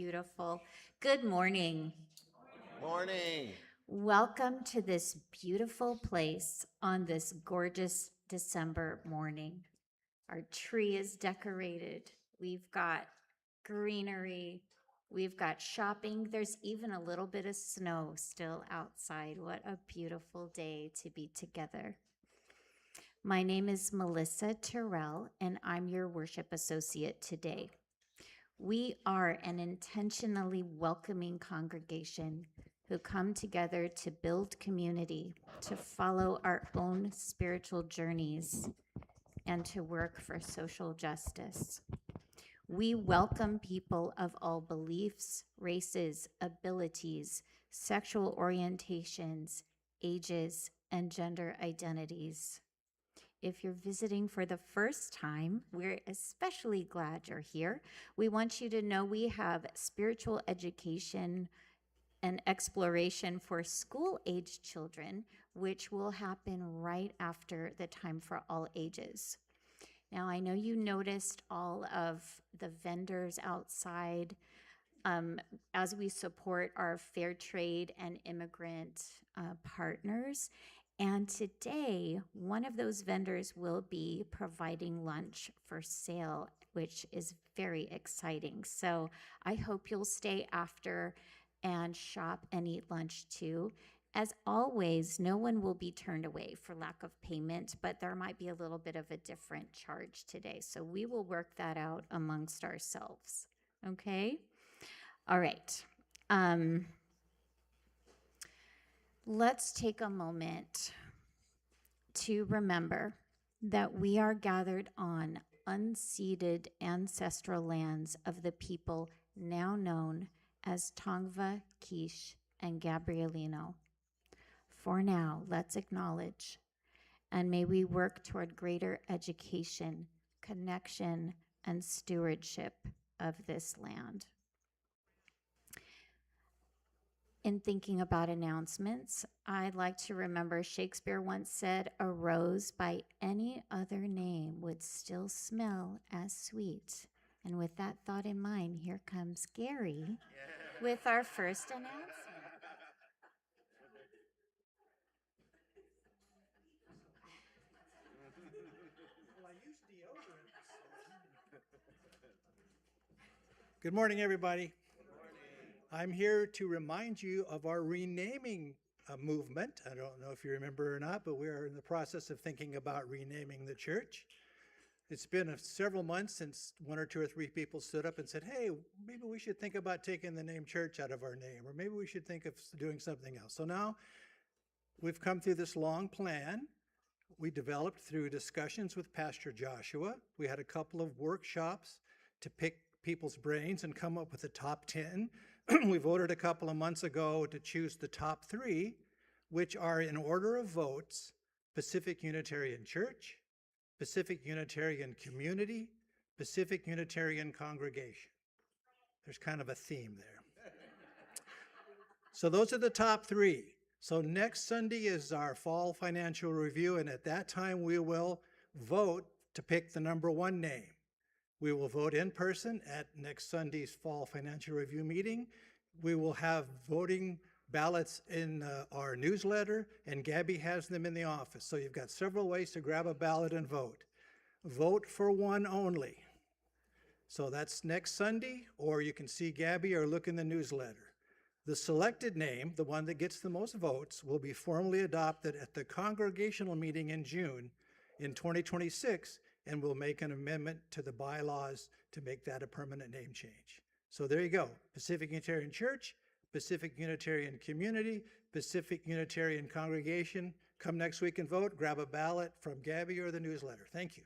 beautiful. Good morning. Morning. Welcome to this beautiful place on this gorgeous December morning. Our tree is decorated. We've got greenery. We've got shopping. There's even a little bit of snow still outside. What a beautiful day to be together. My name is Melissa Terrell, and I'm your worship associate today. We are an intentionally welcoming congregation who come together to build community, to follow our own spiritual journeys, and to work for social justice. We welcome people of all beliefs, races, abilities, sexual orientations, ages, and gender identities. If you're visiting for the first time, we're especially glad you're here. We want you to know we have spiritual education and exploration for school-age children, which will happen right after the time for all ages. Now, I know you noticed all of the vendors outside as we support our fair trade and immigrant partners. And today, one of those vendors will be providing lunch for sale, which is very exciting. So I hope you'll stay after and shop and eat lunch too. As always, no one will be turned away for lack of payment, but there might be a little bit of a different charge today. So we will work that out amongst ourselves. Okay? All right. Let's take a moment to remember that we are gathered on unceded ancestral lands of the people now known as Tongva, Quiche, and Gabrielino. For now, let's acknowledge, and may we work toward greater education, connection, and stewardship of this land. In thinking about announcements, I'd like to remember Shakespeare once said, "A rose by any other name would still smell as sweet." And with that thought in mind, here comes Gary with our first announcement. Good morning, everybody. I'm here to remind you of our renaming movement. I don't know if you remember or not, but we are in the process of thinking about renaming the church. It's been several months since one or two or three people stood up and said, hey, maybe we should think about taking the name church out of our name, or maybe we should think of doing something else. So now we've come through this long plan. We developed through discussions with Pastor Joshua. We had a couple of workshops to pick people's brains and come up with the top 10. We voted a couple of months ago to choose the top 3, which are in order of votes: Pacific Unitarian Church, Pacific Unitarian Community, Pacific Unitarian Congregation. There's kind of a theme there. So those are the top 3. So next Sunday is our fall financial review, and at that time we will vote to pick the number 1 name. We will vote in person at next Sunday's fall financial review meeting. We will have voting ballots in our newsletter, and Gabby has them in the office. So you've got several ways to grab a ballot and vote. Vote for one only. So that's next Sunday, or you can see Gabby or look in the newsletter. The selected name, the one that gets the most votes, will be formally adopted at the congregational meeting in June in 2026, and we'll make an amendment to the bylaws to make that a permanent name change. So there you go. Pacific Unitarian Church, Pacific Unitarian Community, Pacific Unitarian Congregation. Come next week and vote. Grab a ballot from Gabby or the newsletter. Thank you.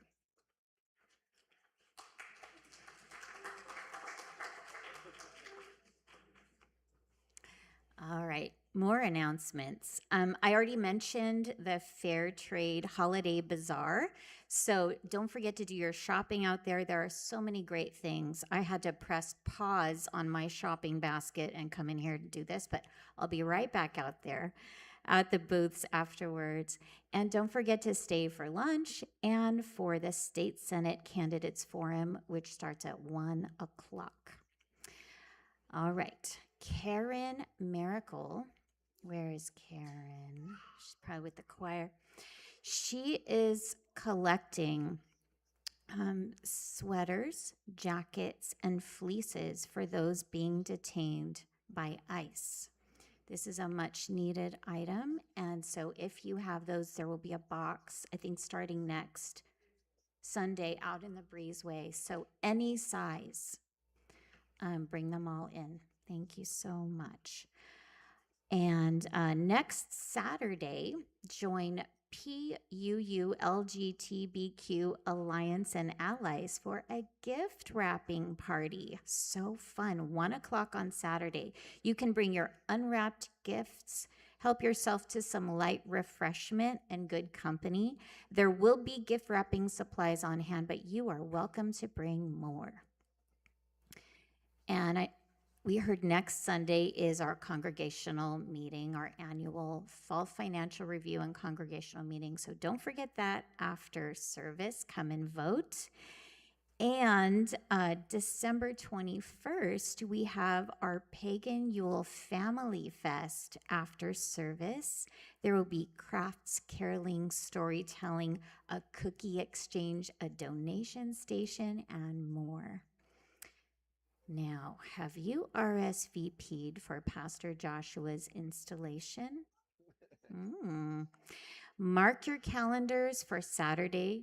All right, more announcements. I already mentioned the Fair Trade Holiday Bazaar, so don't forget to do your shopping out there. There are so many great things. I had to press pause on my shopping basket and come in here to do this, but I'll be right back out there at the booths afterwards. And don't forget to stay for lunch and for the State Senate Candidates Forum, which starts at 1 o'clock. All right. Karen Miracle. Where is Karen? She's probably with the choir. She is collecting sweaters, jackets, and fleeces for those being detained by ICE. This is a much needed item. And so if you have those, there will be a box, I think starting next Sunday out in the breezeway. So any size, bring them all in. Thank you so much. And next Saturday, join PUU LGBTQ Alliance and Allies for a gift wrapping party. So fun. 1 o'clock on Saturday. You can bring your unwrapped gifts. Help yourself to some light refreshment and good company. There will be gift wrapping supplies on hand, but you are welcome to bring more. And we heard next Sunday is our congregational meeting, our annual fall financial review and congregational meeting. So don't forget that after service, come and vote. And December 21st, we have our Pagan Yule Family Fest after service. There will be crafts, caroling, storytelling, a cookie exchange, a donation station, and more. Now, have you RSVP'd for Pastor Joshua's installation? Mark your calendars for Saturday,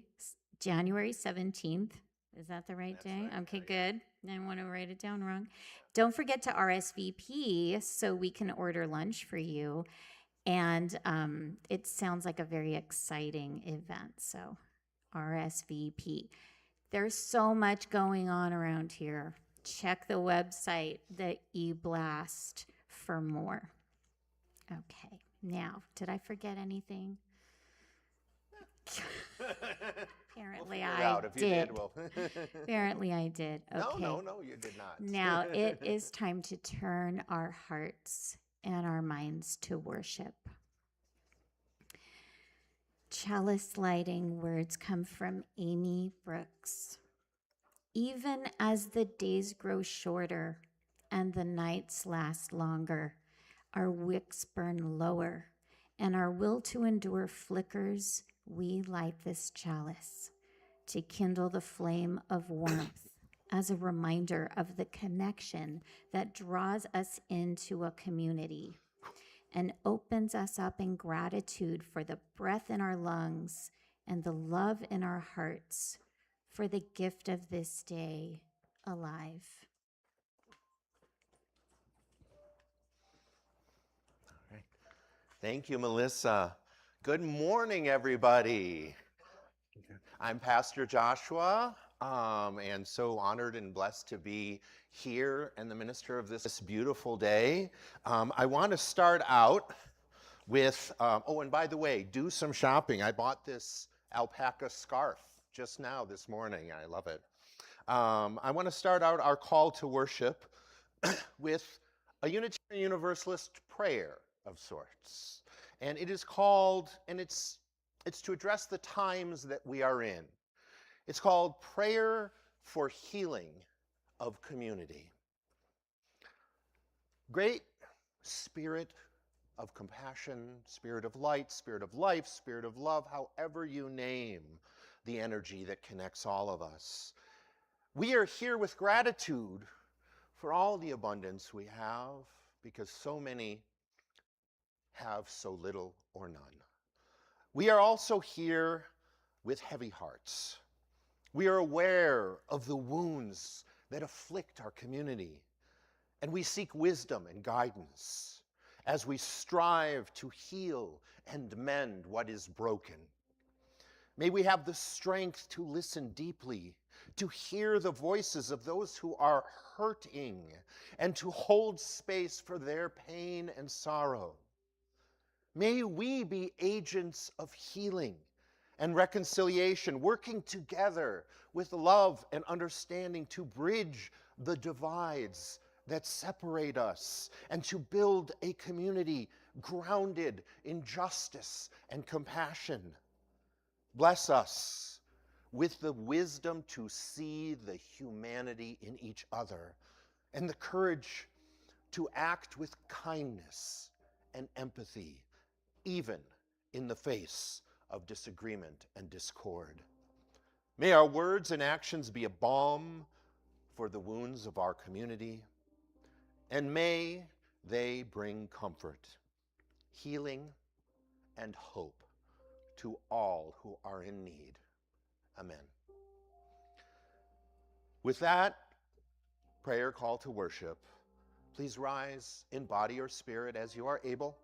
January 17th. Is that the right day? Right, Okay, right. good. I didn't want to write it down wrong. Don't forget to RSVP so we can order lunch for you. And it sounds like a very exciting event. So RSVP. There's so much going on around here. Check the website, the e-blast, for more. Okay, now, did I forget anything? Apparently We'll figure it I out. If you did. we'll... Apparently I did. Okay. No, you did not. Now it is time to turn our hearts and our minds to worship. Chalice lighting words come from Amy Brooks. Even as the days grow shorter and the nights last longer, our wicks burn lower and our will to endure flickers, we light this chalice to kindle the flame of warmth as a reminder of the connection that draws us into a community and opens us up in gratitude for the breath in our lungs and the love in our hearts for the gift of this day alive. All right. Thank you, Melissa. Good morning, everybody. I'm Pastor Joshua, and so honored and blessed to be here and the minister of this beautiful day. I want to start out with, oh, and by the way, do some shopping. I bought this alpaca scarf just now this morning. I love it. I want to start out our call to worship with a Unitarian Universalist prayer of sorts. And it is called, and it's to address the times that we are in. It's called Prayer for Healing of Community. Great Spirit of compassion, Spirit of light, Spirit of life, Spirit of love, however you name the energy that connects all of us. We are here with gratitude for all the abundance we have, because so many have so little or none. We are also here with heavy hearts. We are aware of the wounds that afflict our community, and we seek wisdom and guidance as we strive to heal and mend what is broken. May we have the strength to listen deeply, to hear the voices of those who are hurting, and to hold space for their pain and sorrow. May we be agents of healing and reconciliation, working together with love and understanding to bridge the divides that separate us and to build a community grounded in justice and compassion. Bless us with the wisdom to see the humanity in each other and the courage to act with kindness and empathy, even in the face of disagreement and discord. May our words and actions be a balm for the wounds of our community, and may they bring comfort, healing, and hope to all who are in need. Amen. With that prayer call to worship, please rise in body or spirit as you are able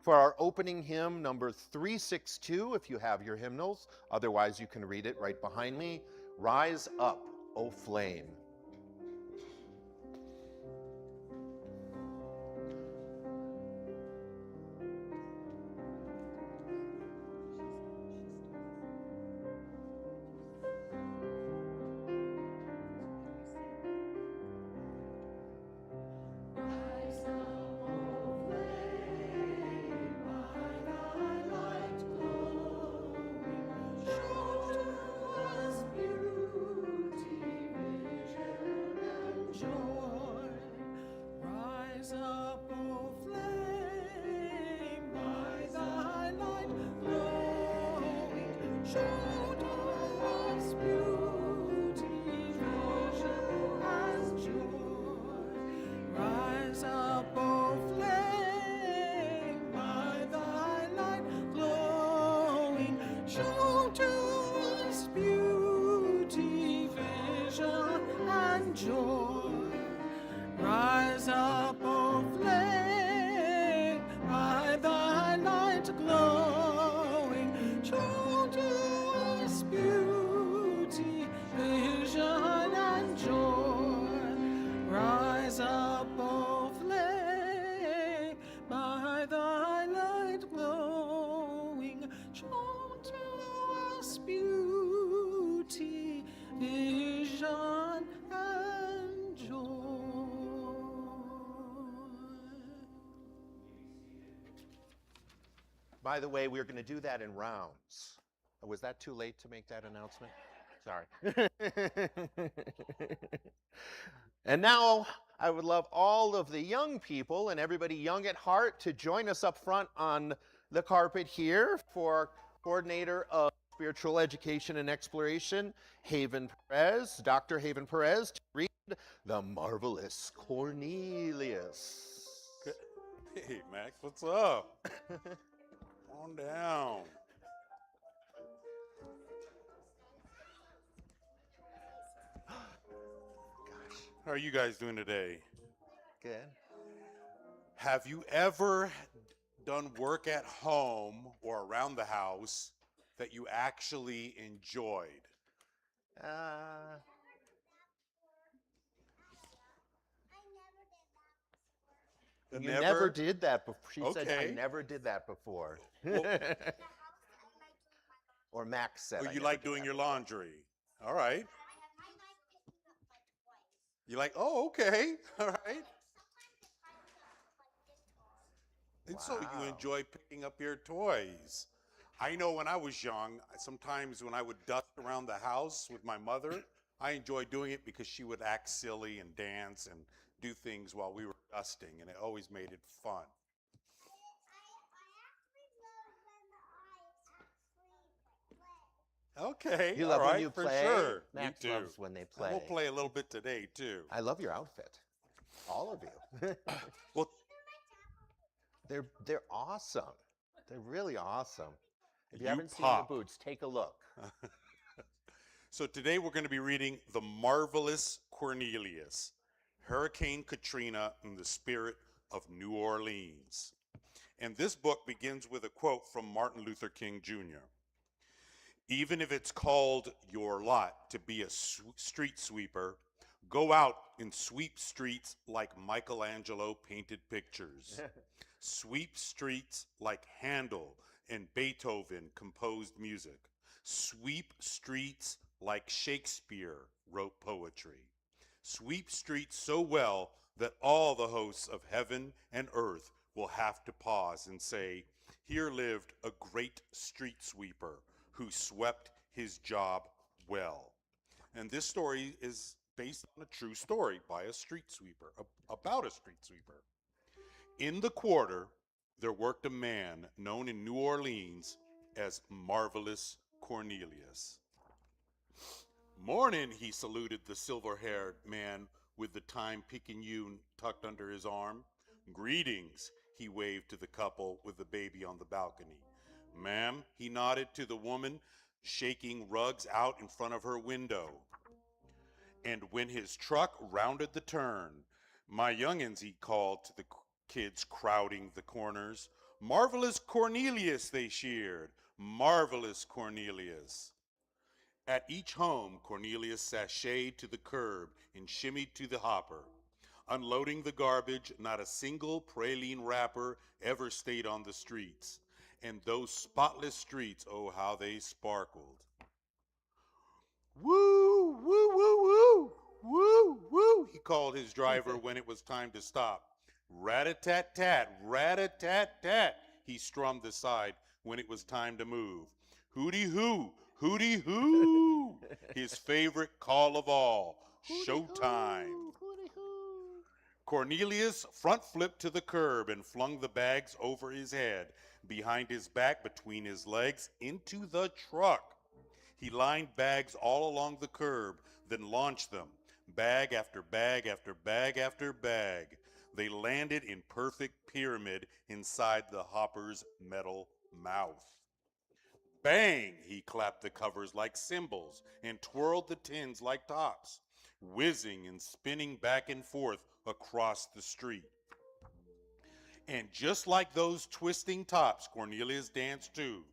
for our opening hymn, number 362, if you have your hymnals. Otherwise, you can read it right behind me. Rise up, O flame. By the way, we're going to do that in rounds. Was that too late to make that announcement? Sorry. And now I would love all of the young people and everybody young at heart to join us up front on the carpet here for coordinator of spiritual education and exploration, Haven Perez, Dr. Haven Perez, to read The Marvelous Cornelius. Hey, Max, what's up? Calm down. Gosh, How are you guys doing today? good. Have you ever done work at home or around the house that you actually enjoyed? You never did that before. She said, I Okay. never did that before. Well, Or Max said. oh, I you never like did doing that your before. laundry. All right. You like, oh, okay. All right. And so you Wow. enjoy picking up your toys. I know when I was young, sometimes when I would dust around the house with my mother, I enjoyed doing it because she would act silly and dance and do things while we were dusting, and it always made it fun. Okay, You all love when right, you for play? sure. Max Me too. loves when they And play. we'll play a little bit today too. I love your outfit. All of you. Well, They're awesome. They're really awesome. If you You haven't seen pop. the boots, take a look. so today we're going to be reading The Marvelous Cornelius, Hurricane Katrina and the Spirit of New Orleans. And this book begins with a quote from Martin Luther King Jr. Even if it's called your lot to be a street sweeper, go out and sweep streets like Michelangelo painted pictures. Sweep streets like Handel and Beethoven composed music. Sweep streets like Shakespeare wrote poetry. Sweep streets so well that all the hosts of heaven and earth will have to pause and say, here lived a great street sweeper who swept his job well. And this story is based on a true story by a street sweeper, about a street sweeper. In the quarter, there worked a man known in New Orleans as Marvelous Cornelius. "Morning," he saluted the silver-haired man with the time-picayune tucked under his arm. "Greetings," he waved to the couple with the baby on the balcony. "Ma'am," he nodded to the woman shaking rugs out in front of her window. And when his truck rounded the turn, "My youngins," he called to the kids crowding the corners. "Marvelous Cornelius," they cheered. "Marvelous Cornelius." At each home, Cornelius sashayed to the curb and shimmied to the hopper. Unloading the garbage, not a single praline wrapper ever stayed on the streets. And those spotless streets, oh, how they sparkled. "Woo, woo, woo, woo, woo, woo," he called his driver when it was time to stop. "Rat-a-tat-tat, rat-a-tat-tat," he strummed the side when it was time to move. "Hooty-hoo, hooty-hoo," his favorite call of all, showtime. Cornelius front flipped to the curb and flung the bags over his head, behind his back, between his legs, into the truck. He lined bags all along the curb, then launched them, bag after bag after bag after bag. They landed in perfect pyramid inside the hopper's metal mouth. Bang! He clapped the covers like cymbals and twirled the tins like tops, whizzing and spinning back and forth across the street. And just like those twisting tops, Cornelius danced too,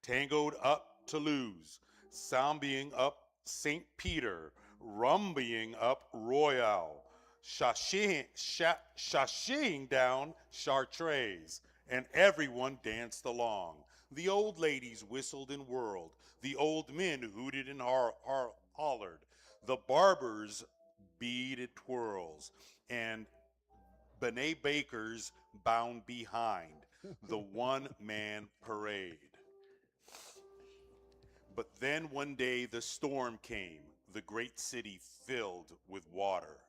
tangoed up Toulouse, sambying up St. Peter, rumbying up Royal, sashaying down Chartres, and everyone danced along. The old ladies whistled and whirled. The old men hooted and hollered. The barbers beaded twirls, and Benet bakers bound behind the one-man parade. But then one day the storm came, the great city filled with water.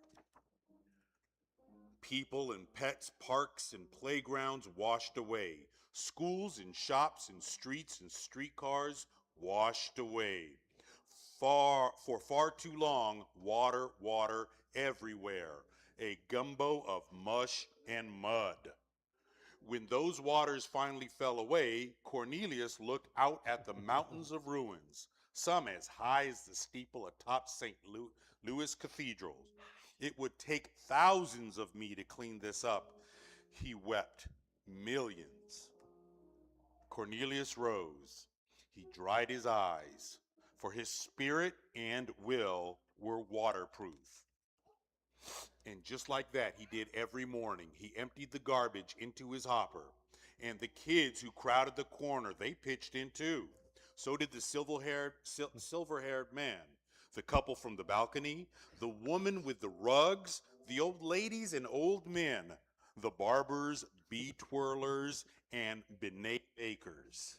People and pets, parks and playgrounds washed away. Schools and shops and streets and streetcars washed away. For far too long, water, water everywhere. A gumbo of mush and mud. When those waters finally fell away, Cornelius looked out at the mountains of ruins, some as high as the steeple atop St. Louis Cathedral. "It would take thousands of me to clean this up," he wept. "Millions." Cornelius rose. He dried his eyes, for his spirit and will were waterproof. And just like that, he did every morning. He emptied the garbage into his hopper. And the kids who crowded the corner, they pitched in too. So did the silver-haired man, the couple from the balcony, the woman with the rugs, the old ladies and old men, the barbers, bee twirlers, and Benet bakers.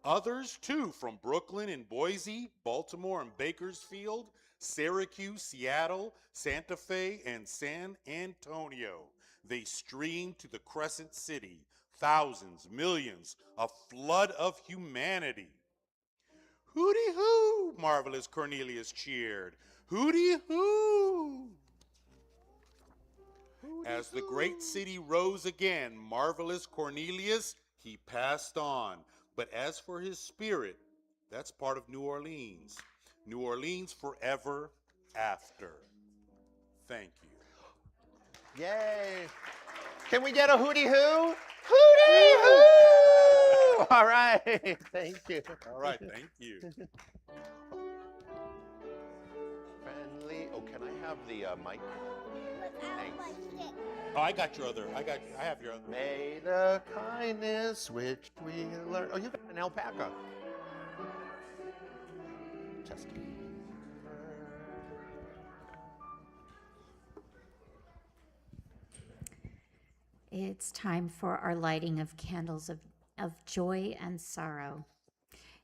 Others, too, from Brooklyn and Boise, Baltimore and Bakersfield, Syracuse, Seattle, Santa Fe, and San Antonio. They streamed to the Crescent City, thousands, millions, a flood of humanity. "Hooty-hoo!" Marvelous Cornelius cheered. "Hooty-hoo!" As the great city rose again, Marvelous Cornelius, he passed on. But as for his spirit, that's part of New Orleans. New Orleans forever after. Thank you. Yay. Can we get a hooty-hoo? Hooty-hoo! All right. Thank you. All right, thank you. Friendly. Oh, can I have the mic? Thanks. Oh, I got your other. I have your other. May the kindness which we learn. Oh, you got an alpaca. Testing. It's time for our lighting of candles of joy and sorrow.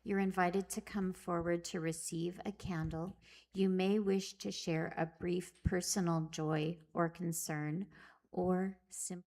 You're invited to come forward to receive a candle. You may wish to share a brief personal joy or concern, or simply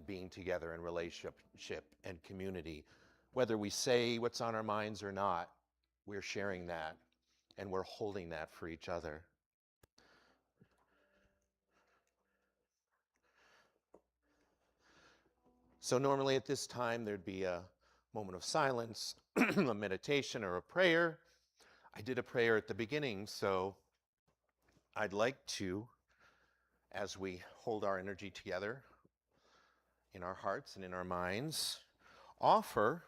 being together in relationship and community. Whether we say what's on our minds or not, we're sharing that and we're holding that for each other. So normally at this time, there'd be a moment of silence, a meditation or a prayer. I did a prayer at the beginning, so I'd like to, as we hold our energy together in our hearts and in our minds, offer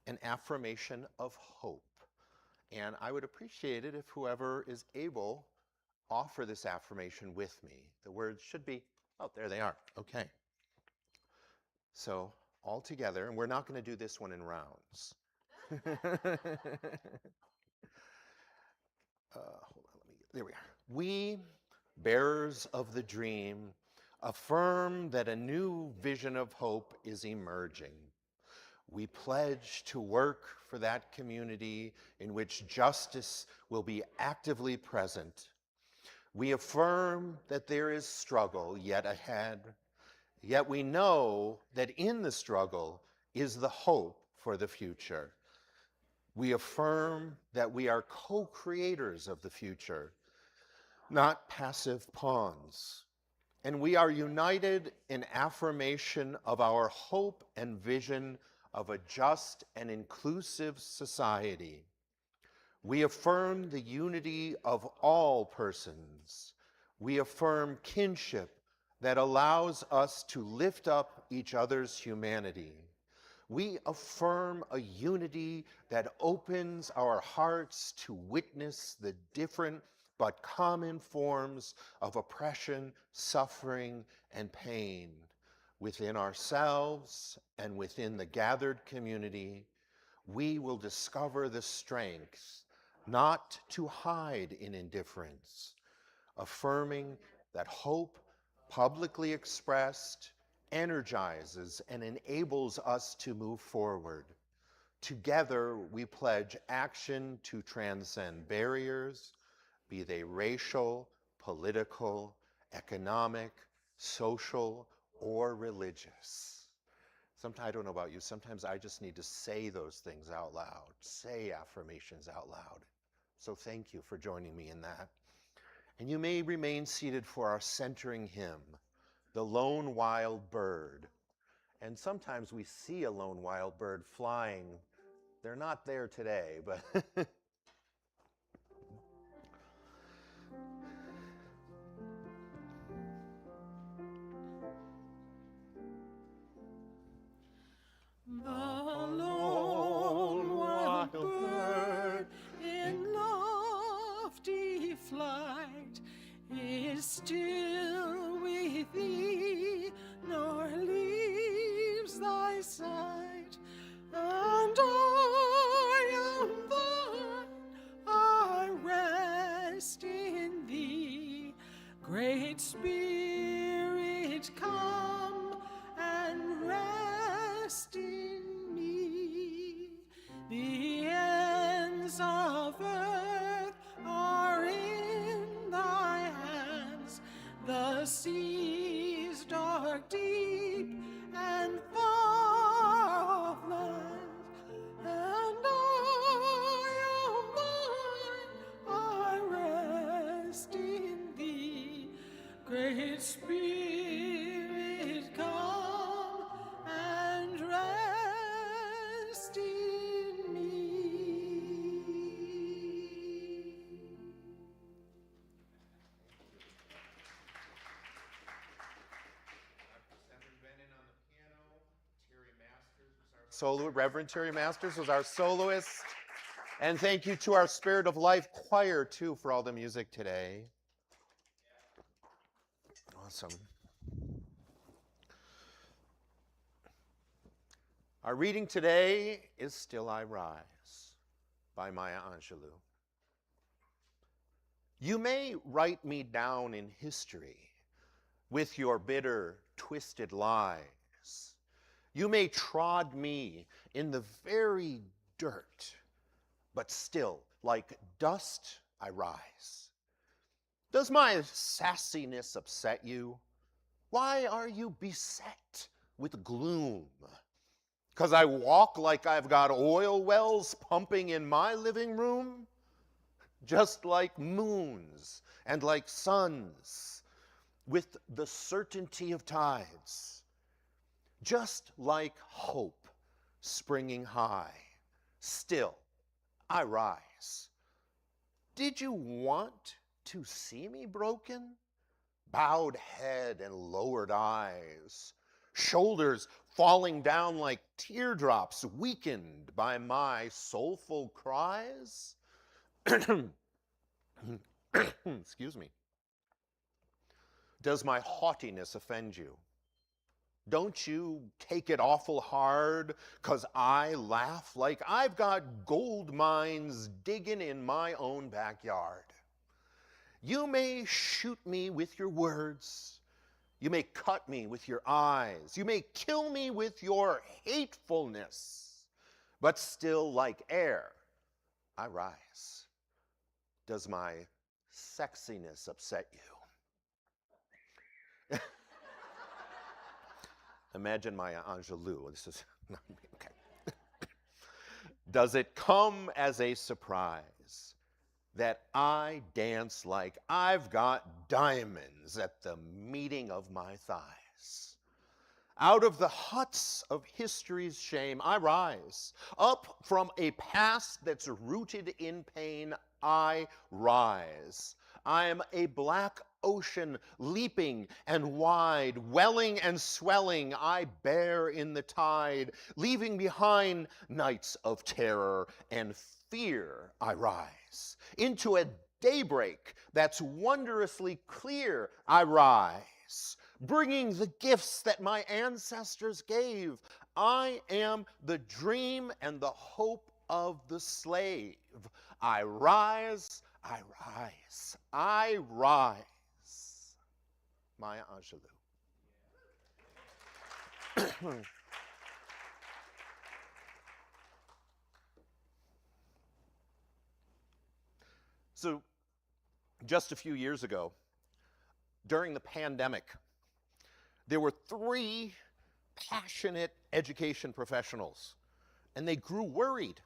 an affirmation of hope. And I would appreciate it if whoever is able offer this affirmation with me. The words should be, oh, there they are. Okay. So all together, and we're not going to do this one in rounds. Hold on, there we are. We, bearers of the dream, affirm that a new vision of hope is emerging. We pledge to work for that community in which justice will be actively present. We affirm that there is struggle yet ahead, yet we know that in the struggle is the hope for the future. We affirm that we are co-creators of the future, not passive pawns. And we are united in affirmation of our hope and vision of a just and inclusive society. We affirm the unity of all persons. We affirm kinship that allows us to lift up each other's humanity. We affirm a unity that opens our hearts to witness the different but common forms of oppression, suffering, and pain within ourselves and within the gathered community. We will discover the strength not to hide in indifference, affirming that hope publicly expressed energizes and enables us to move forward. Together, we pledge action to transcend barriers, be they racial, political, economic, social, or religious. Sometimes, I don't know about you, sometimes I just need to say those things out loud, say affirmations out loud. So thank you for joining me in that. And you may remain seated for our centering hymn, The Lone Wild Bird. And sometimes we see a lone wild bird flying. They're not there today, but The lone wild bird in lofty flight is still with thee, nor leaves thy sight. And I am thine, I rest in thee. Great Spirit, come and rest in me. The ends of earth are in thy hands, the seas dark, deep, and far off lands. And I am thine, I rest in thee. Great Spirit, come and rest in me. Reverend Terry Masters was our soloist. And thank you to our Spirit of Life choir, too, for all the music today. Awesome. Our reading today is Still I Rise by Maya Angelou. You may write me down in history with your bitter, twisted lies. You may trod me in the very dirt, but still, like dust, I rise. Does my sassiness upset you? Why are you beset with gloom. 'Cause I walk like I've got oil wells pumping in my living room, just like moons and like suns, with the certainty of tides, just like hope springing high. Still, I rise. Did you want to see me broken? Bowed head and lowered eyes, shoulders falling down like teardrops, weakened by my soulful cries? Excuse me. Does my haughtiness offend you? Don't you take it awful hard 'cause I laugh like I've got gold mines digging in my own backyard? You may shoot me with your words. You may cut me with your eyes. You may kill me with your hatefulness. But still, like air, I rise. Does my sexiness upset you? Imagine Maya Angelou. This is not me. Okay. Does it come as a surprise that I dance like I've got diamonds at the meeting of my thighs? Out of the huts of history's shame, I rise. Up from a past that's rooted in pain, I rise. I am a black ocean, leaping and wide, welling and swelling, I bear in the tide, leaving behind nights of terror and fear. I rise. Into a daybreak that's wondrously clear, I rise. Bringing the gifts that my ancestors gave. I am the dream and the hope of the slave. I rise, I rise, I rise. Maya Angelou. So, just a few years ago, during the pandemic, there were 3 passionate education professionals, and they grew worried,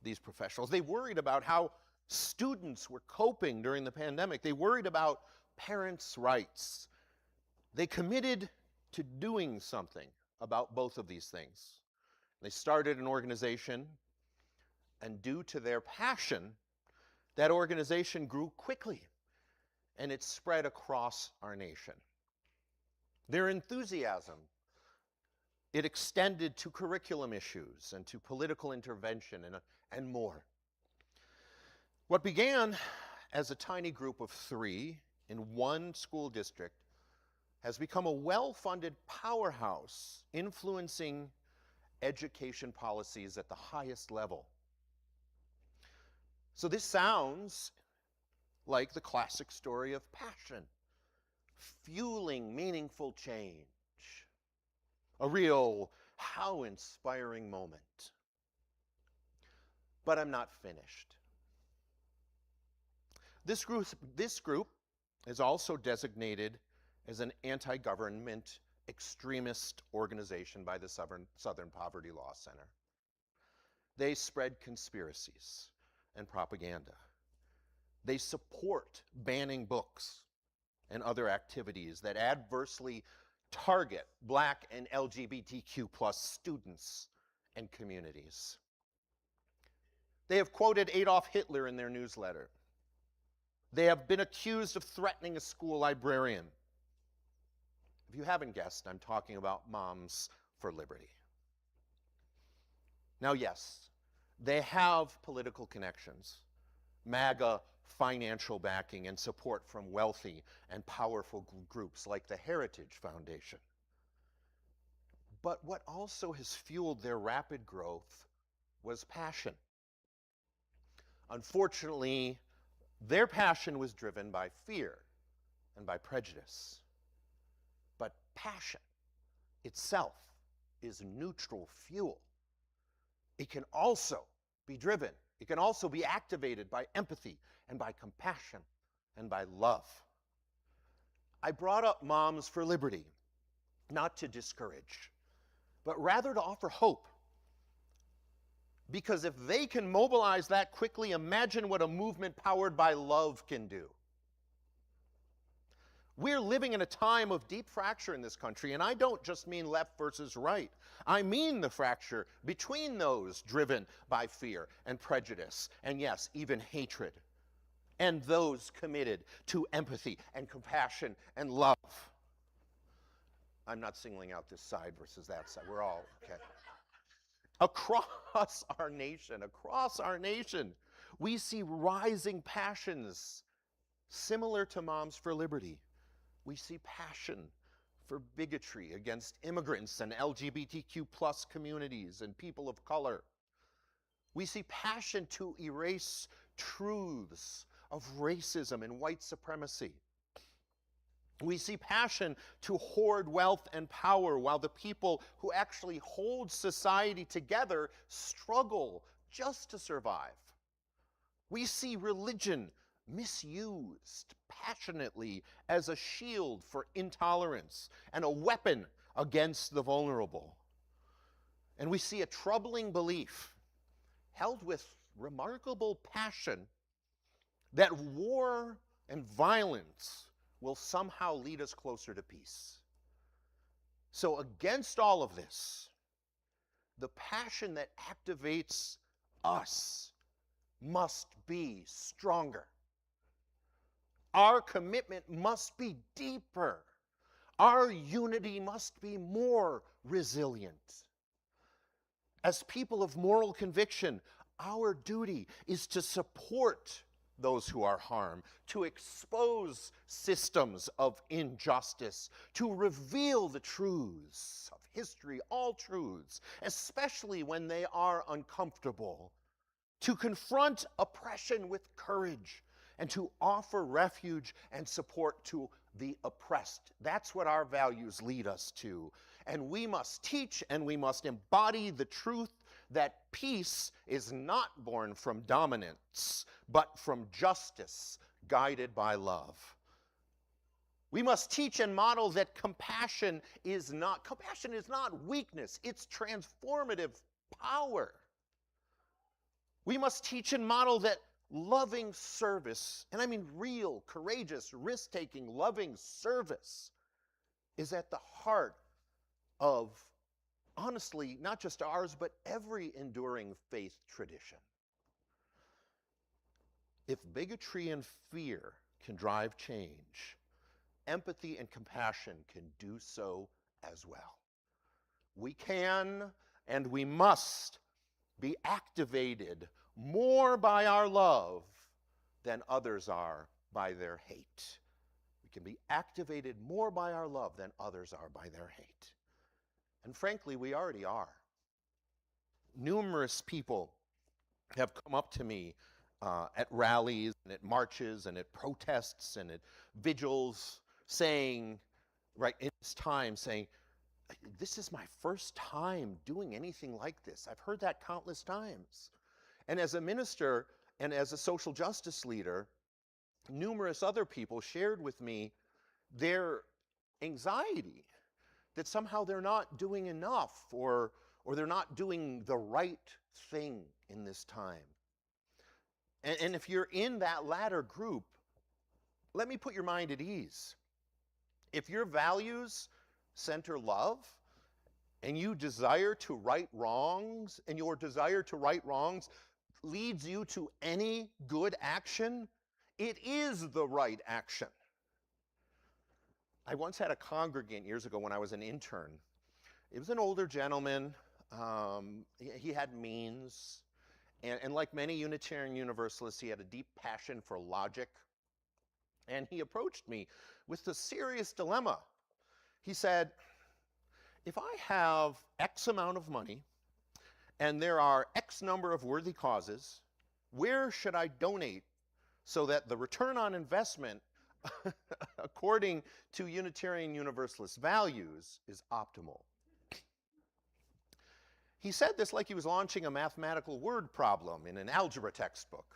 these professionals. They worried about how students were coping during the pandemic. They worried about parents' rights. They committed to doing something about both of these things. They started an organization, and due to their passion, that organization grew quickly, and it spread across our nation. Their enthusiasm, it extended to curriculum issues and to political intervention and more. What began as a tiny group of 3 in one school district has become a well-funded powerhouse influencing education policies at the highest level. So this sounds like the classic story of passion, fueling meaningful change. A real, how inspiring moment. But I'm not finished. This group is also designated as an anti-government extremist organization by the Southern Poverty Law Center. They spread conspiracies and propaganda. They support banning books and other activities that adversely target Black and LGBTQ+ students and communities. They have quoted Adolf Hitler in their newsletter. They have been accused of threatening a school librarian. If you haven't guessed, I'm talking about Moms for Liberty. Now, yes, they have political connections, MAGA financial backing and support from wealthy and powerful groups like the Heritage Foundation. But what also has fueled their rapid growth was passion. Unfortunately, their passion was driven by fear and by prejudice. But passion itself is neutral fuel. It can also be driven, it can also be activated by empathy and by compassion and by love. I brought up Moms for Liberty not to discourage, but rather to offer hope. Because if they can mobilize that quickly, imagine what a movement powered by love can do. We're living in a time of deep fracture in this country, and I don't just mean left versus right. I mean the fracture between those driven by fear and prejudice, and yes, even hatred, and those committed to empathy and compassion and love. I'm not singling out this side versus that side. We're all okay. Across our nation, we see rising passions similar to Moms for Liberty. We see passion for bigotry against immigrants and LGBTQ plus communities and people of color. We see passion to erase truths of racism and white supremacy. We see passion to hoard wealth and power while the people who actually hold society together struggle just to survive. We see religion misused passionately as a shield for intolerance and a weapon against the vulnerable. And we see a troubling belief held with remarkable passion that war and violence will somehow lead us closer to peace. So against all of this, the passion that activates us must be stronger. Our commitment must be deeper. Our unity must be more resilient. As people of moral conviction, our duty is to support those who are harmed, to expose systems of injustice, to reveal the truths of history, all truths, especially when they are uncomfortable, to confront oppression with courage, and to offer refuge and support to the oppressed. That's what our values lead us to. And we must teach and we must embody the truth that peace is not born from dominance, but from justice guided by love. We must teach and model that compassion is not weakness, it's transformative power. We must teach and model that loving service, and I mean real, courageous, risk-taking, loving service, is at the heart of, honestly, not just ours, but every enduring faith tradition. If bigotry and fear can drive change, empathy and compassion can do so as well. We can and we must be activated more by our love than others are by their hate. We can be activated more by our love than others are by their hate. And frankly, we already are. Numerous people have come up to me at rallies and at marches and at protests and at vigils saying, right in this time, saying, this is my first time doing anything like this. I've heard that countless times. And as a minister and as a social justice leader, numerous other people shared with me their anxiety that somehow they're not doing enough or they're not doing the right thing in this time. And if you're in that latter group, let me put your mind at ease. If your values center love, and you desire to right wrongs, and your desire to right wrongs leads you to any good action, it is the right action. I once had a congregant years ago when I was an intern. It was an older gentleman. He had means. And like many Unitarian Universalists, he had a deep passion for logic. And he approached me with a serious dilemma. He said, if I have X amount of money and there are X number of worthy causes, where should I donate so that the return on investment, according to Unitarian Universalist values, is optimal? He said this like he was launching a mathematical word problem in an algebra textbook.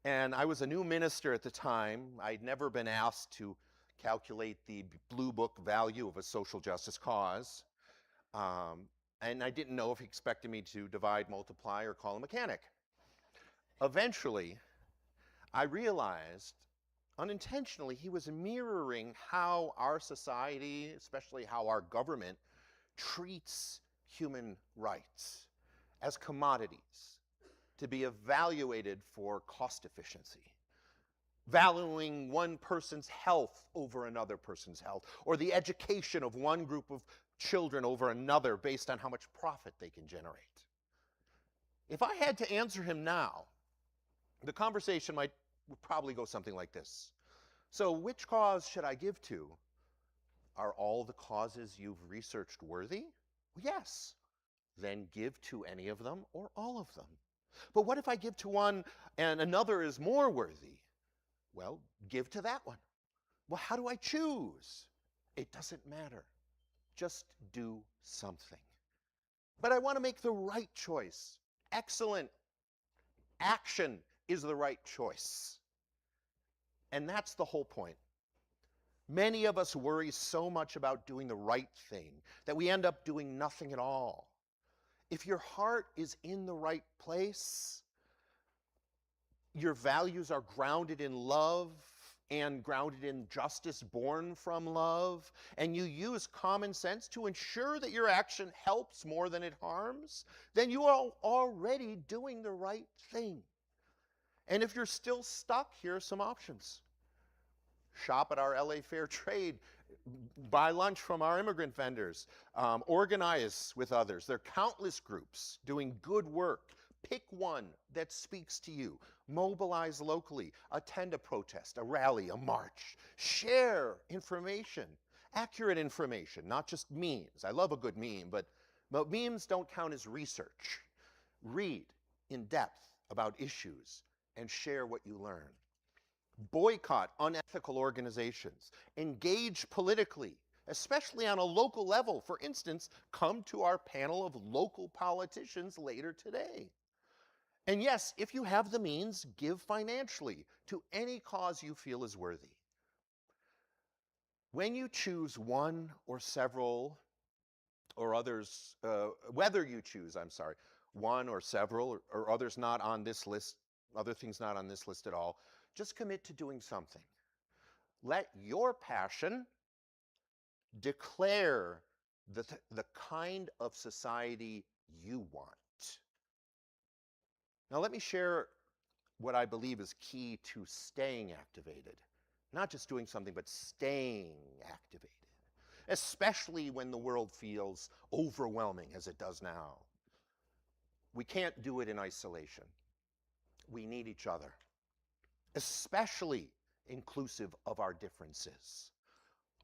And I was a new minister at the time. I'd never been asked to calculate the blue book value of a social justice cause. And I didn't know if he expected me to divide, multiply, or call a mechanic. Eventually, I realized unintentionally he was mirroring how our society, especially how our government, treats human rights as commodities to be evaluated for cost efficiency, valuing one person's health over another person's health, or the education of one group of children over another based on how much profit they can generate. If I had to answer him now, the conversation would probably go something like this. So which cause should I give to? Are all the causes you've researched worthy? Yes. Then give to any of them or all of them. But what if I give to one and another is more worthy? Well, give to that one. Well, how do I choose? It doesn't matter. Just do something. But I want to make the right choice. Excellent. Action is the right choice. And that's the whole point. Many of us worry so much about doing the right thing that we end up doing nothing at all. If your heart is in the right place, your values are grounded in love and grounded in justice born from love, and you use common sense to ensure that your action helps more than it harms, then you are already doing the right thing. And if you're still stuck, here are some options. Shop at our LA Fair Trade, buy lunch from our immigrant vendors, organize with others. There are countless groups doing good work. Pick one that speaks to you. Mobilize locally. Attend a protest, a rally, a march. Share information, accurate information, not just memes. I love a good meme, but memes don't count as research. Read in depth about issues and share what you learn. Boycott unethical organizations. Engage politically, especially on a local level. For instance, come to our panel of local politicians later today. And yes, if you have the means, give financially to any cause you feel is worthy. When you choose one or several or others, whether you choose, one or several or others not on this list, other things not on this list at all, just commit to doing something. Let your passion declare the kind of society you want. Now let me share what I believe is key to staying activated. Not just doing something, but staying activated. Especially when the world feels overwhelming as it does now. We can't do it in isolation. We need each other. Especially inclusive of our differences.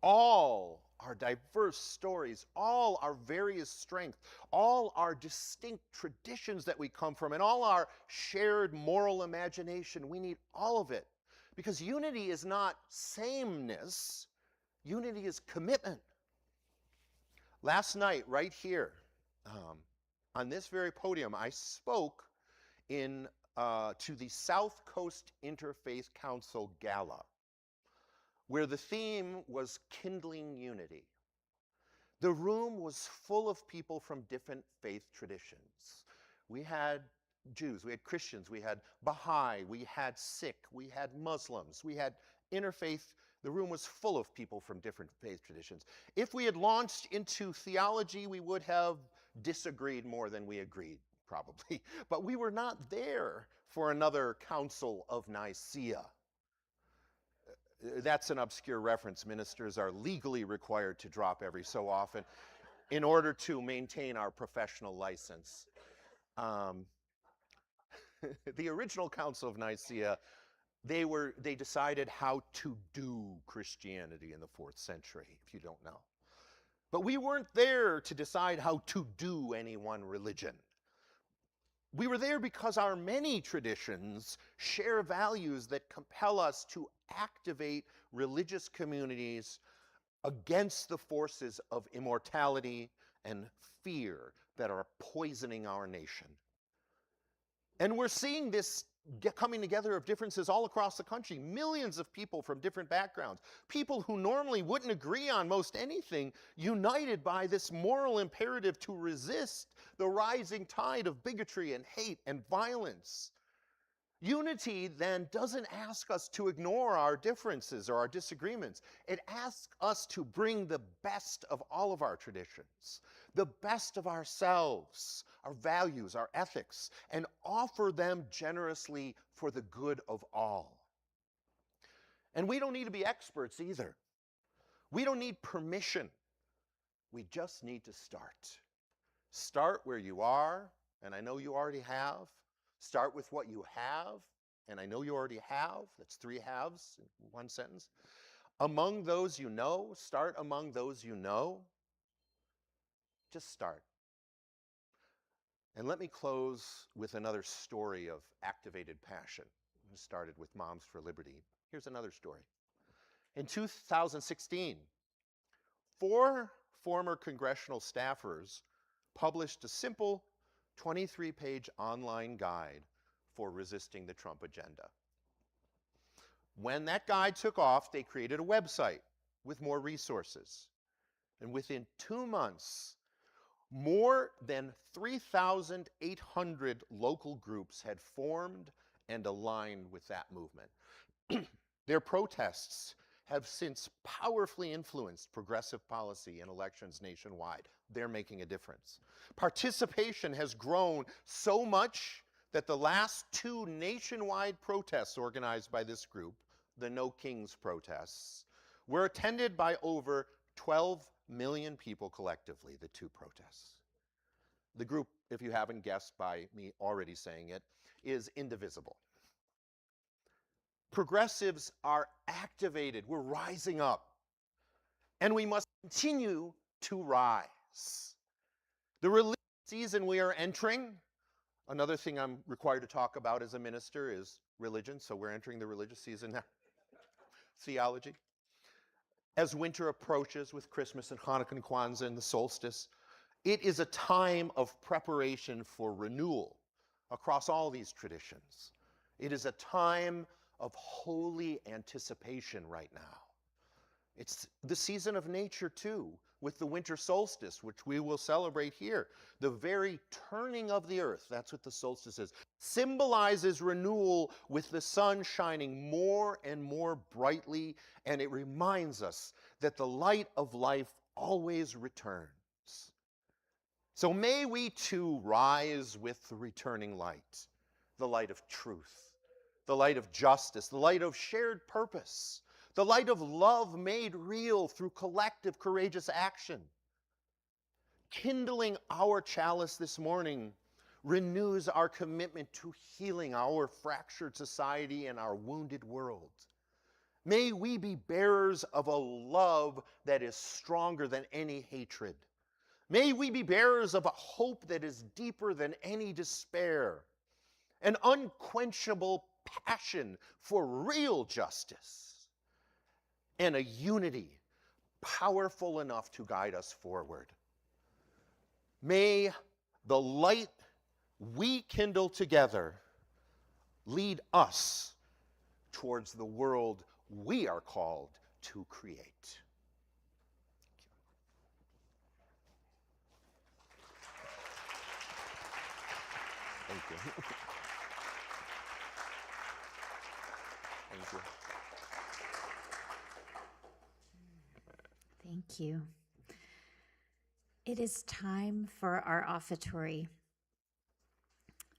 All our diverse stories, all our various strengths, all our distinct traditions that we come from, and all our shared moral imagination, we need all of it. Because unity is not sameness, unity is commitment. Last night, right here, on this very podium, I spoke to the South Coast Interfaith Council Gala, where the theme was kindling unity. The room was full of people from different faith traditions. We had Jews, we had Christians, we had Baha'i, we had Sikh, we had Muslims, we had interfaith. The room was full of people from different faith traditions. If we had launched into theology, we would have disagreed more than we agreed, probably. But we were not there for another Council of Nicaea. That's an obscure reference ministers are legally required to drop every so often in order to maintain our professional license. The original Council of Nicaea, they decided how to do Christianity in the 4th century, if you don't know. But we weren't there to decide how to do any one religion. We were there because our many traditions share values that compel us to activate religious communities against the forces of immortality and fear that are poisoning our nation. And we're seeing this coming together of differences all across the country, millions of people from different backgrounds, people who normally wouldn't agree on most anything, united by this moral imperative to resist the rising tide of bigotry and hate and violence. Unity then doesn't ask us to ignore our differences or our disagreements. It asks us to bring the best of all of our traditions, the best of ourselves, our values, our ethics, and offer them generously for the good of all. And we don't need to be experts either. We don't need permission. We just need to start. Start where you are, and I know you already have. Start with what you have, and I know you already have. That's 3 halves in one sentence. Among those you know, start among those you know. Just start. And let me close with another story of activated passion. It started with Moms for Liberty. Here's another story. In 2016, 4 former congressional staffers published a simple 23-page online guide for resisting the Trump agenda. When that guide took off, they created a website with more resources. And within 2 months, more than 3,800 local groups had formed and aligned with that movement. Their protests have since powerfully influenced progressive policy in elections nationwide. They're making a difference. Participation has grown so much that the last 2 nationwide protests organized by this group, the No Kings protests, were attended by over 12 million people collectively, the 2 protests. The group, if you haven't guessed by me already saying it, is indivisible. Progressives are activated. We're rising up. And we must continue to rise. The religious season we are entering, another thing I'm required to talk about as a minister is religion, so we're entering the religious season now. Theology. As winter approaches with Christmas and Hanukkah and Kwanzaa and the solstice, it is a time of preparation for renewal across all these traditions. It is a time of holy anticipation right now. It's the season of nature too, with the winter solstice, which we will celebrate here. The very turning of the earth, that's what the solstice is, symbolizes renewal with the sun shining more and more brightly, and it reminds us that the light of life always returns. So may we too rise with the returning light, the light of truth, the light of justice, the light of shared purpose, the light of love made real through collective courageous action. Kindling our chalice this morning renews our commitment to healing our fractured society and our wounded world. May we be bearers of a love that is stronger than any hatred. May we be bearers of a hope that is deeper than any despair, an unquenchable passion for real justice, and a unity powerful enough to guide us forward. May the light we kindle together lead us towards the world we are called to create. Thank you. Thank you. Thank you. It is time for our offertory.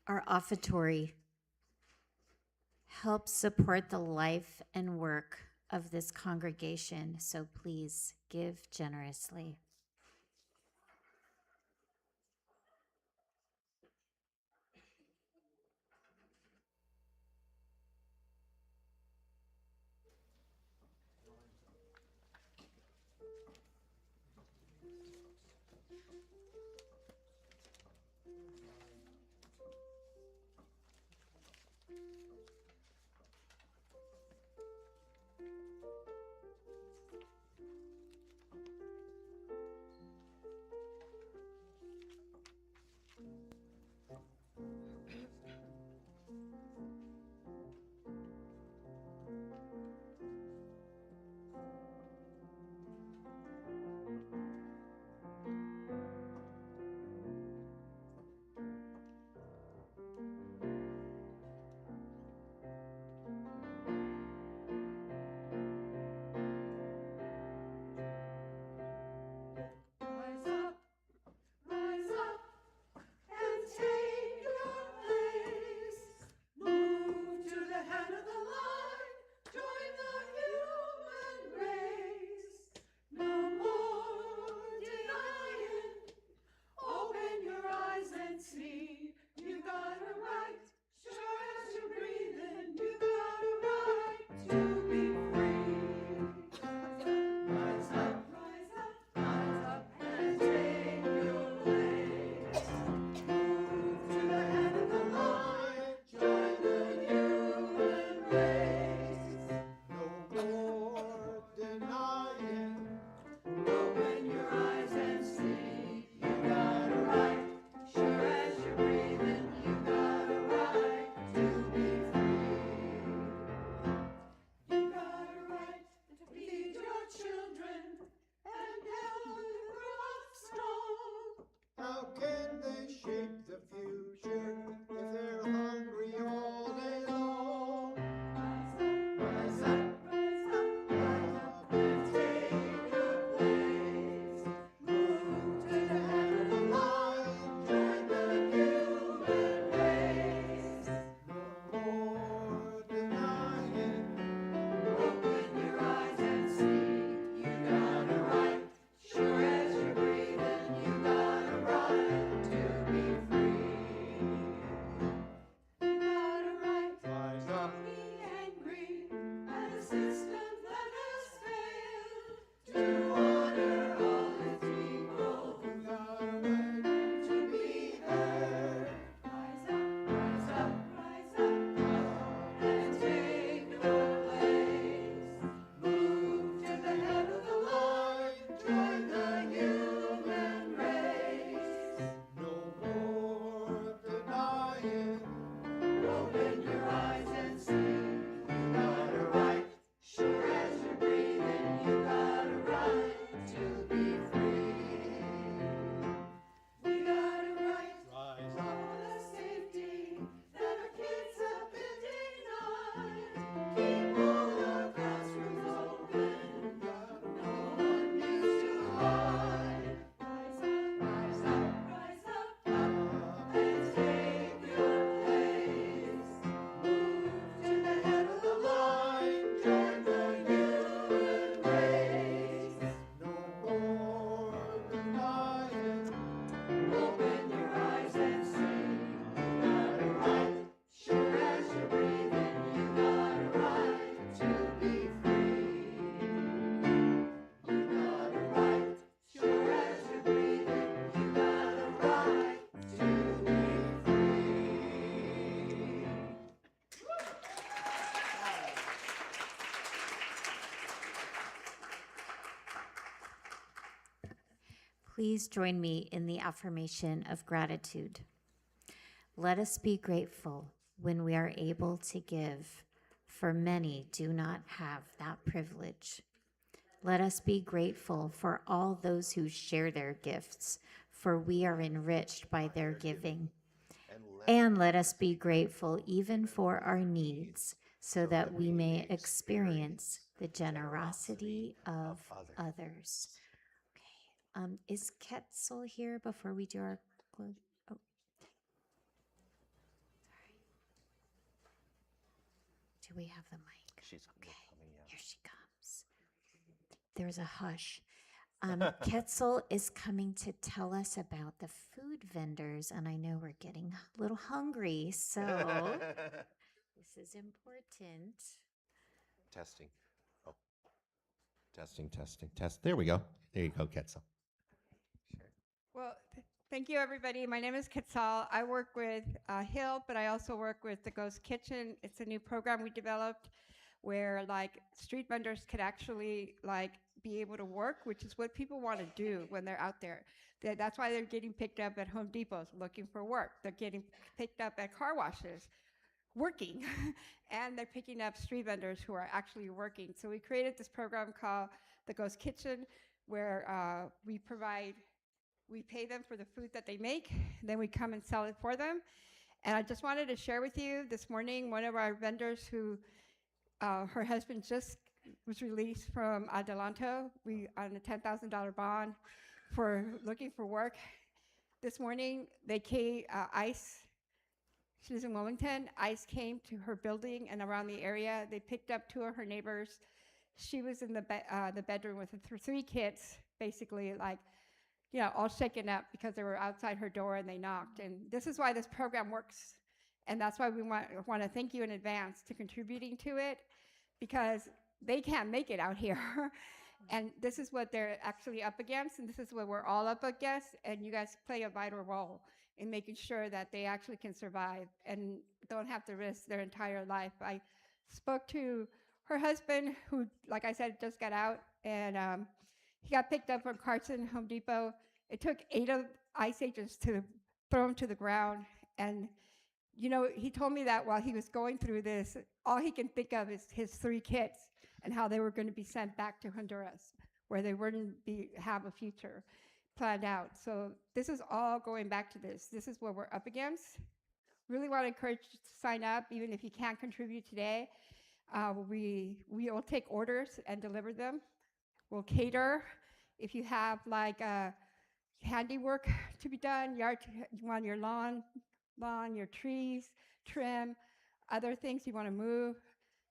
Our offertory helps support the life and work of this congregation, so please give generously. please join me in the affirmation of gratitude. Let us be grateful when we are able to give, for many do not have that privilege. Let us be grateful for all those who share their gifts, for we are enriched by their giving. And let us be grateful even for our needs, so that we may experience the generosity of others. Okay. Is Ketzel here before we do our close? Oh, sorry. Do we have the mic? She's Okay. coming, yeah. Here she comes. There's a hush. Ketzel is coming to tell us about the food vendors, and I know we're getting a little hungry, so this is important. Testing. Oh. Testing. There we go. There you go, Ketzel. Well, thank you, everybody. My name is Quetzal. I work with Hill, but I also work with the Ghost Kitchen. It's a new program we developed where street vendors could actually be able to work, which is what people want to do when they're out there. That's why they're getting picked up at Home Depots looking for work. They're getting picked up at car washes working, and they're picking up street vendors who are actually working. So we created this program called the Ghost Kitchen, where we pay them for the food that they make, then we come and sell it for them. And I just wanted to share with you this morning, one of our vendors who, her husband just was released from Adelanto on a $10,000 bond for looking for work. This morning, they came, ICE, she lives in Wilmington, ICE came to her building and around the area. They picked up 2 of her neighbors. She was in the bedroom with 3 kids, basically all shaken up because they were outside her door and they knocked. And this is why this program works. And that's why we want to thank you in advance to contributing to it, because they can't make it out here. And this is what they're actually up against, and this is what we're all up against, and you guys play a vital role in making sure that they actually can survive and don't have to risk their entire life. I spoke to her husband, who, like I said, just got out, and he got picked up from Carson Home Depot. It took 8 of ICE agents to throw him to the ground. And, he told me that while he was going through this, all he can think of is his 3 kids and how they were going to be sent back to Honduras, where they wouldn't have a future planned out. So this is all going back to this. This is what we're up against. Really want to encourage you to sign up, even if you can't contribute today. We will take orders and deliver them. We'll cater. If you have handiwork to be done, you want your lawn, your trees, trim, other things you want to move,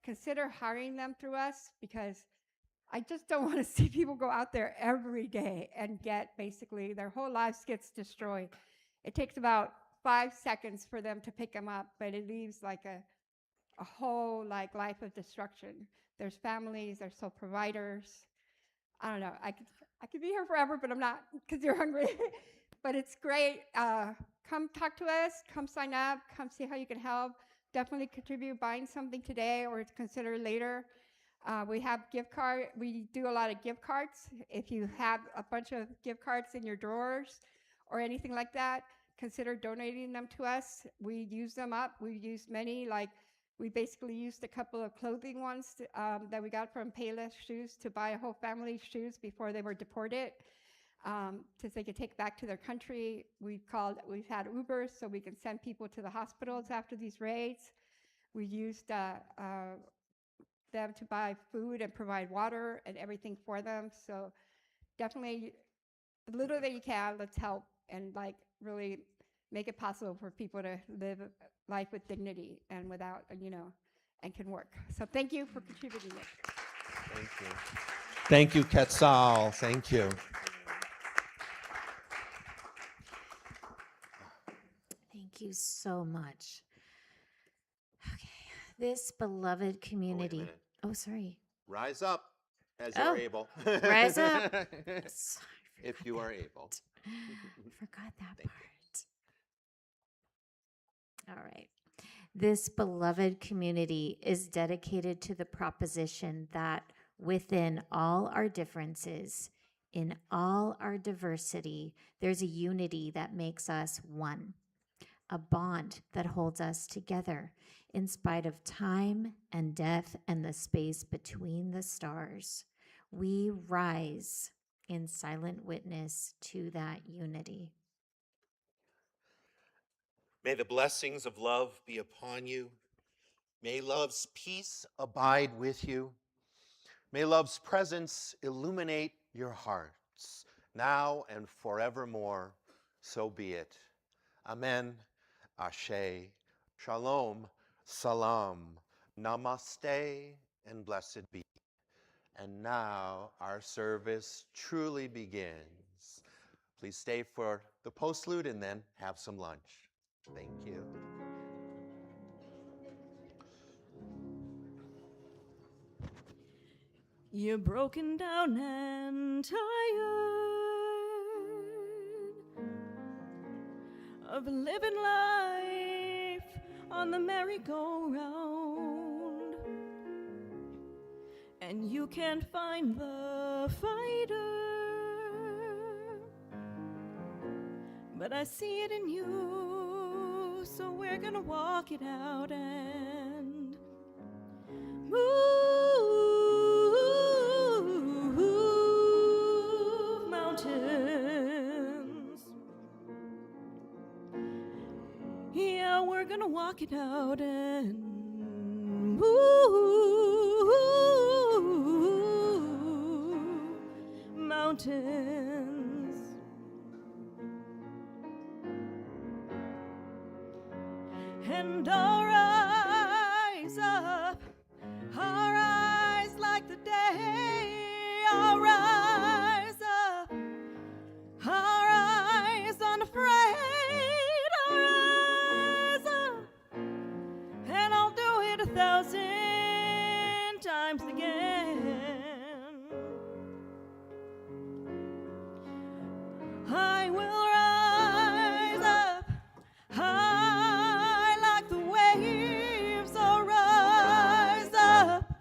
consider hiring them through us, because I just don't want to see people go out there every day and get basically their whole lives gets destroyed. It takes about 5 seconds for them to pick them up, but it leaves a whole life of destruction. There's families, there's sole providers. I don't know. I could be here forever, but I'm not, because you're hungry. But it's great. Come talk to us. Come sign up. Come see how you can help. Definitely contribute buying something today or consider later. We have gift card. We do a lot of gift cards. If you have a bunch of gift cards in your drawers or anything like that, consider donating them to us. We use them up. We've used many, we basically used a couple of clothing ones that we got from Payless Shoes to buy a whole family shoes before they were deported, so they could take back to their country. We've had Ubers so we can send people to the hospitals after these raids. We used them to buy food and provide water and everything for them. So definitely, the little that you can, let's help and really make it possible for people to live life with dignity and without, and can work. So thank you for contributing it. Thank you. Thank you, Quetzal. Thank you. Thank you so much. Okay, this beloved community. minute. Oh, sorry. Rise up as Oh, you're able. rise up. If you are able. Forgot that Thank part. All right. This beloved community is dedicated to the proposition that within all our differences, In all our diversity, there's a unity that makes us one, a bond that holds us together in spite of time and death and the space between the stars. We rise in silent witness to that unity. May the blessings of love be upon you. May love's peace abide with you. May love's presence illuminate your hearts, now and forevermore. So be it. Amen. Ashe. Shalom. Salam. Namaste, and blessed be. And now our service truly begins. Please stay for the postlude and then have some lunch. Thank you. You're broken down and tired of living life on the merry-go-round, and you can't find the fighter, but I see it in you, so we're gonna walk it out and move mountains. Yeah, we're gonna walk it out and move mountains. And I'll rise up, I'll rise like the day, I'll rise up, I'll rise unafraid, I'll rise up, and I'll do it 1,000 times again. I will rise up, high like the waves, I'll rise up,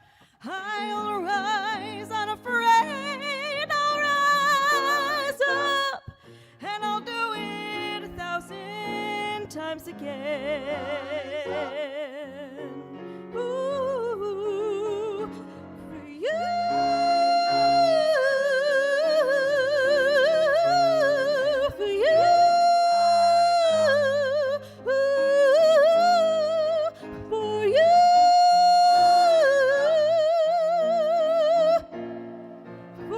I'll rise unafraid, I'll rise up, and I'll do it 1,000 times again. Ooh, for you. For you, for you,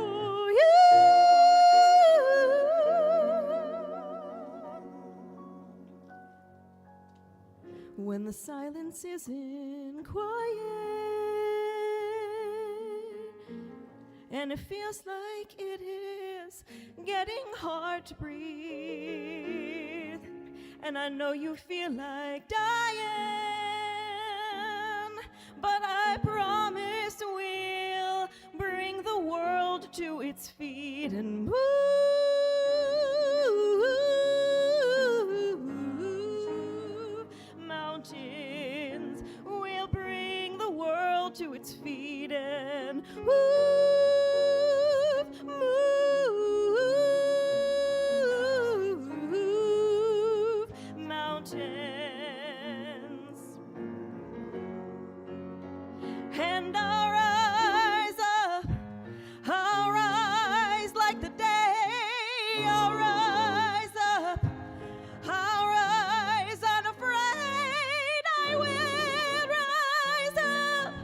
for you. When the silence isn't quiet and it feels like it is getting hard to breathe, and I know you feel like dying, but I promise we'll bring the world to its feet and move mountains. We'll bring the world to its feet and move mountains. And I'll rise up, I'll rise like the day, I'll rise up, I'll rise unafraid, I will rise up,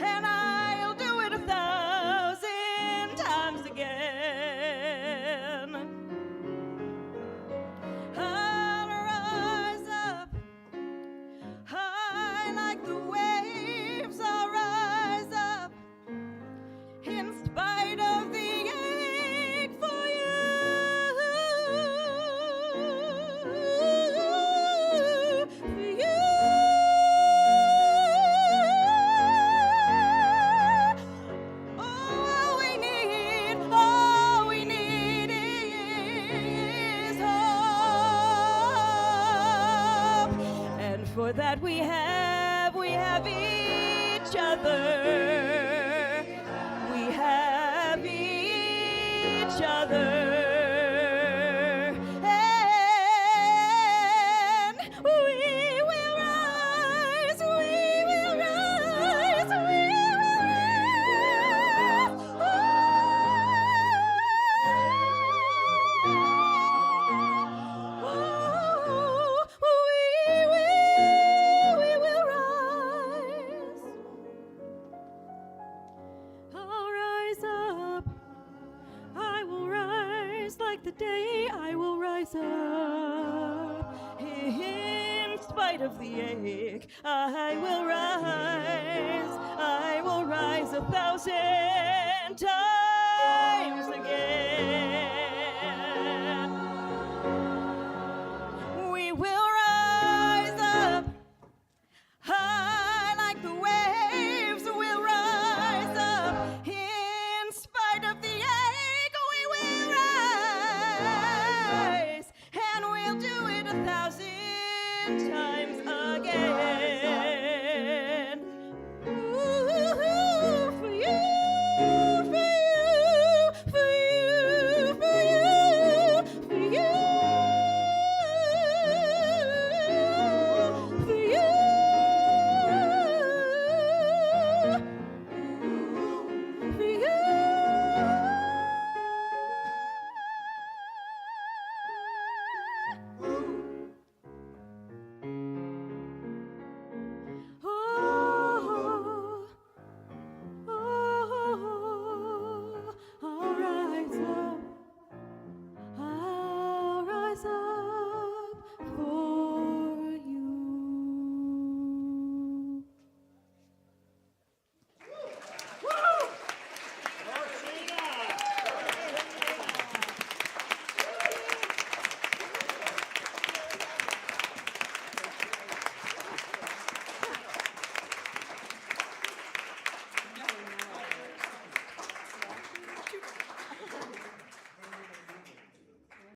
and I'll do it 1,000 times again. I'll rise up, high like the waves, I'll rise up, in spite of the ache for you. For you. All we need is hope. And for that we have each other. We have each other. And we will rise, we will rise, we will we will rise. I'll rise up. I will rise like the day. I will rise up. In spite of the ache, I will rise. I will rise 1,000 times again. We will rise up. High like the waves, we'll rise up. In spite of the ache, we will rise. And we'll do it 1,000 times